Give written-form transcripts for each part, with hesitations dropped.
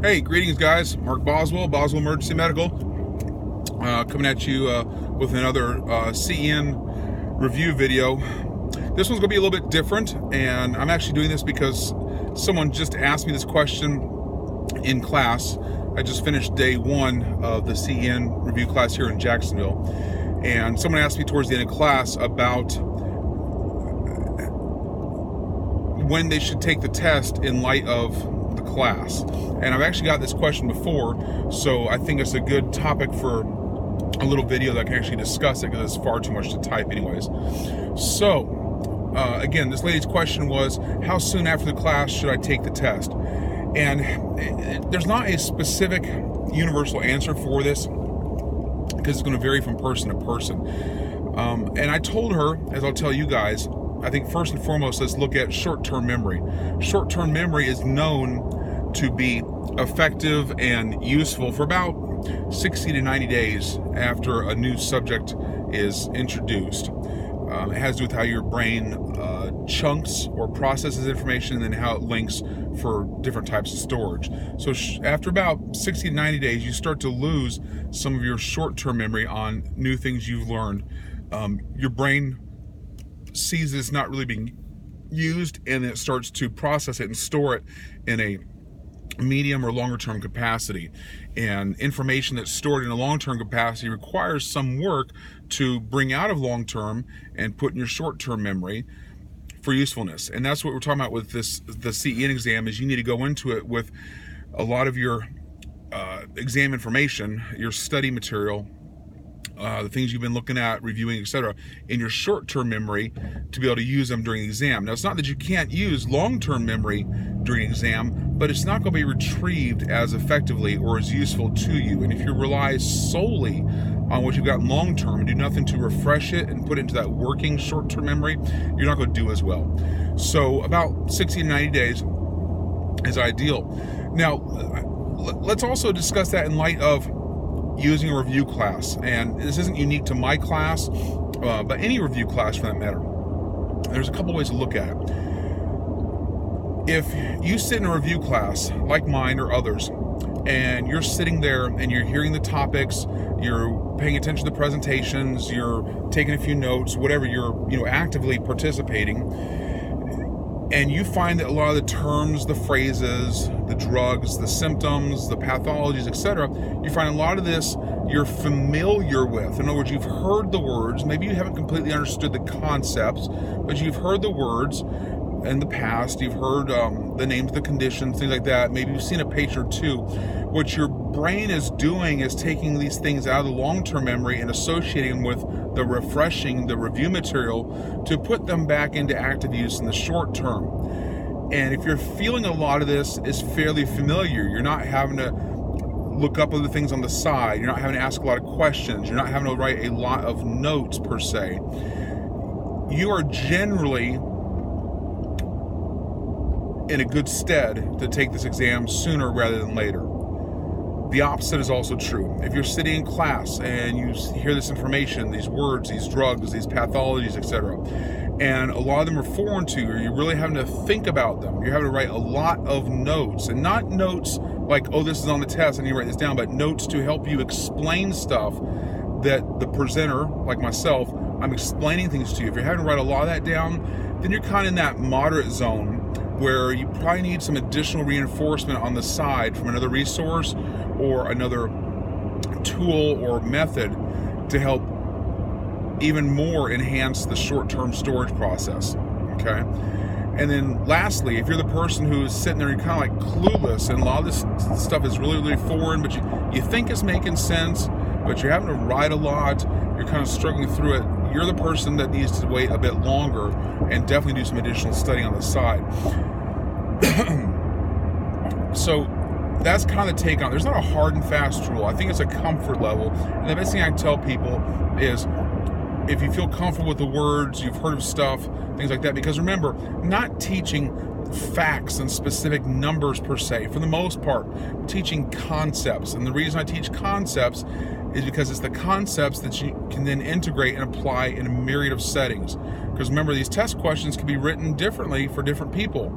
Hey, greetings guys. Mark Boswell, Boswell Emergency Medical, coming at you with another CEN review video. This one's going to be a little bit different, and I'm actually doing this because someone just asked me this question in class. I just finished day one of the CEN review class here in Jacksonville, and someone asked me towards the end of class about when they should take the test in light of the class. And I've actually got this question before, so I think it's a good topic for a little video that I can actually discuss it, because it's far too much to type anyways. So again, this lady's question was, how soon after the class should I take the test? And there's not a specific universal answer for this, because it's going to vary from person to person. And I told her, as I'll tell you guys, I think first and foremost, let's look at short-term memory. Short-term memory is known to be effective and useful for about 60 to 90 days after a new subject is introduced. It has to do with how your brain chunks or processes information, and then how it links for different types of storage. So after about 60 to 90 days, you start to lose some of your short-term memory on new things you've learned. Your brain sees it's not really being used, and it starts to process it and store it in a medium or longer term capacity. And information that's stored in a long-term capacity requires some work to bring out of long-term and put in your short-term memory for usefulness. And that's what we're talking about with the CEN exam, is you need to go into it with a lot of your exam information, your study material, the things you've been looking at, reviewing, etc., in your short-term memory to be able to use them during the exam. Now, it's not that you can't use long-term memory during the exam, but it's not going to be retrieved as effectively or as useful to you. And if you rely solely on what you've got long-term and do nothing to refresh it and put it into that working short-term memory, you're not going to do as well. So about 60 to 90 days is ideal. Now, let's also discuss that in light of using a review class. And this isn't unique to my class, but any review class for that matter. There's a couple ways to look at it. If you sit in a review class like mine or others, and you're sitting there and you're hearing the topics, you're paying attention to the presentations, you're taking a few notes, whatever, you're actively participating, and you find that a lot of the terms, the phrases, the drugs, the symptoms, the pathologies, etc., you find a lot of this you're familiar with. In other words, you've heard the words. Maybe you haven't completely understood the concepts, but you've heard the words in the past. You've heard the names of the conditions, things like that. Maybe you've seen a patient or two. What your brain is doing is taking these things out of the long-term memory and associating them with the review material to put them back into active use in the short term. And if you're feeling a lot of this is fairly familiar, you're not having to look up other things on the side, you're not having to ask a lot of questions, you're not having to write a lot of notes per se, you are generally in a good stead to take this exam sooner rather than later. The opposite is also true. If you're sitting in class and you hear this information, these words, these drugs, these pathologies, etc., and a lot of them are foreign to you, or you're really having to think about them, you're having to write a lot of notes, and not notes like, oh, this is on the test and you write this down, but notes to help you explain stuff that the presenter, like myself, I'm explaining things to you. If you're having to write a lot of that down, then you're kind of in that moderate zone where you probably need some additional reinforcement on the side from another resource or another tool or method to help even more enhance the short-term storage process, okay? And then lastly, if you're the person who's sitting there, you're kind of like clueless, and a lot of this stuff is really, really foreign, but you think it's making sense, but you're having to write a lot, you're kind of struggling through it, you're the person that needs to wait a bit longer and definitely do some additional study on the side. So that's kind of the take on it. There's not a hard and fast rule. I think it's a comfort level. And the best thing I can tell people is, if you feel comfortable with the words, you've heard of stuff, things like that, because remember, not teaching facts and specific numbers per se. For the most part, I'm teaching concepts. And the reason I teach concepts is because it's the concepts that you can then integrate and apply in a myriad of settings. Because remember, these test questions can be written differently for different people.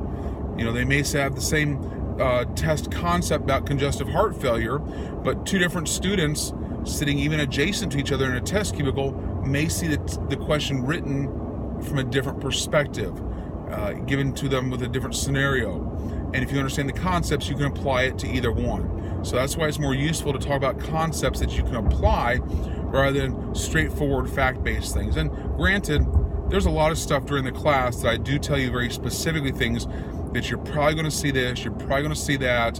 You know, they may have the same test concept about congestive heart failure, but two different students sitting even adjacent to each other in a test cubicle may see the question written from a different perspective, given to them with a different scenario. And if you understand the concepts, you can apply it to either one. So that's why it's more useful to talk about concepts that you can apply rather than straightforward fact-based things. And granted, there's a lot of stuff during the class that I do tell you very specifically things that you're probably going to see this, you're probably going to see that,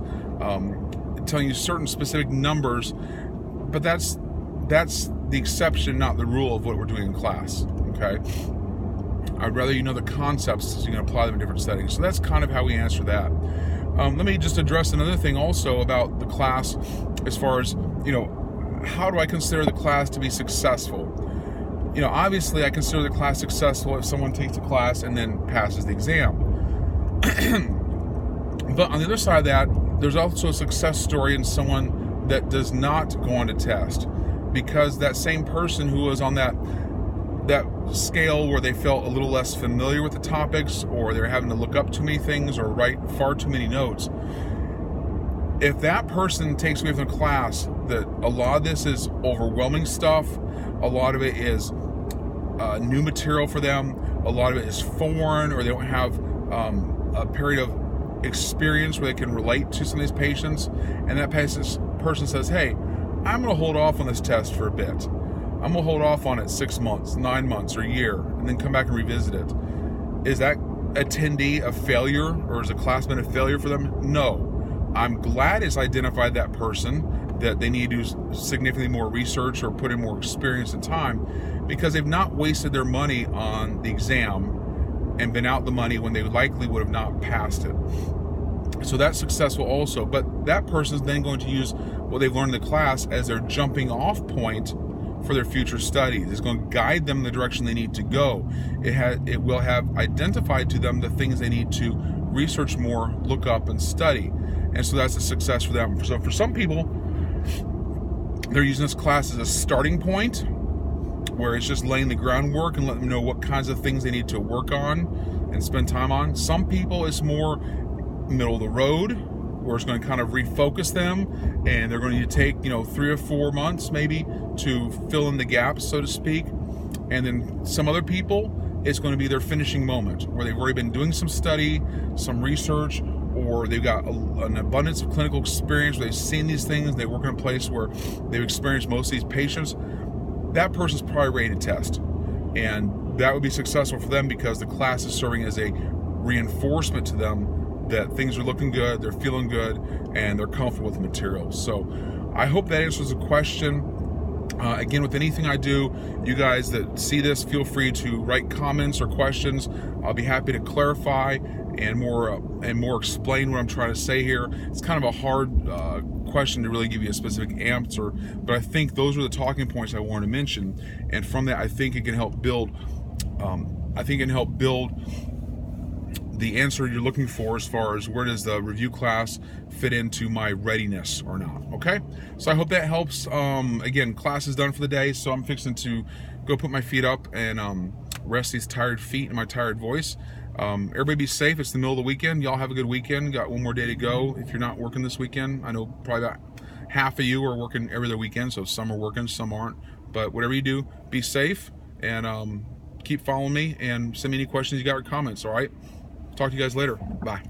telling you certain specific numbers, but that's the exception, not the rule of what we're doing in class, okay? I'd rather you know the concepts so you can apply them in different settings. So that's kind of how we answer that. Let me just address another thing also about the class as far as, how do I consider the class to be successful? Obviously I consider the class successful if someone takes the class and then passes the exam. But on the other side of that, there's also a success story in someone that does not go on to test, because that same person who was on that scale where they felt a little less familiar with the topics, or they're having to look up too many things or write far too many notes, if that person takes away from the class that a lot of this is overwhelming stuff, a lot of it is new material for them, a lot of it is foreign, or they don't have a period of experience where they can relate to some of these patients, and that person says, hey, I'm going to hold off on this test for a bit. I'm going to hold off on it 6 months, 9 months, or a year, and then come back and revisit it. Is that attendee a failure, or is a class been a failure for them? No. I'm glad it's identified that person that they need to do significantly more research or put in more experience and time, because they've not wasted their money on the exam and been out the money when they likely would have not passed it. So that's successful also, but that person is then going to use what they've learned in the class as their jumping off point for their future studies. It's going to guide them in the direction they need to go. It will have identified to them the things they need to research more, look up, and study. And so that's a success for them. So for some people, they're using this class as a starting point, where it's just laying the groundwork and letting them know what kinds of things they need to work on and spend time on. Some people, it's more middle of the road, where it's going to kind of refocus them, and they're going to take 3 or 4 months maybe to fill in the gaps, so to speak. And then some other people, it's going to be their finishing moment, where they've already been doing some study, some research, or they've got an abundance of clinical experience where they've seen these things, they work in a place where they've experienced most of these patients. That person's probably ready to test, and that would be successful for them because the class is serving as a reinforcement to them that things are looking good, they're feeling good, and they're comfortable with the material. So I hope that answers the question. Again, with anything I do, you guys that see this, feel free to write comments or questions. I'll be happy to clarify and more explain what I'm trying to say here. It's kind of a hard question to really give you a specific answer, but I think those are the talking points I wanted to mention, and from that I think it can help build the answer you're looking for as far as where does the review class fit into my readiness or not. Okay, so I hope that helps. Again, class is done for the day, so I'm fixing to go put my feet up and rest these tired feet and my tired voice. Everybody be safe. It's the middle of the weekend. Y'all have a good weekend. Got one more day to go if you're not working this weekend. I know probably about half of you are working every other weekend, so some are working, some aren't. But whatever you do, be safe, and keep following me, and send me any questions you got or comments, all right? Talk to you guys later. Bye.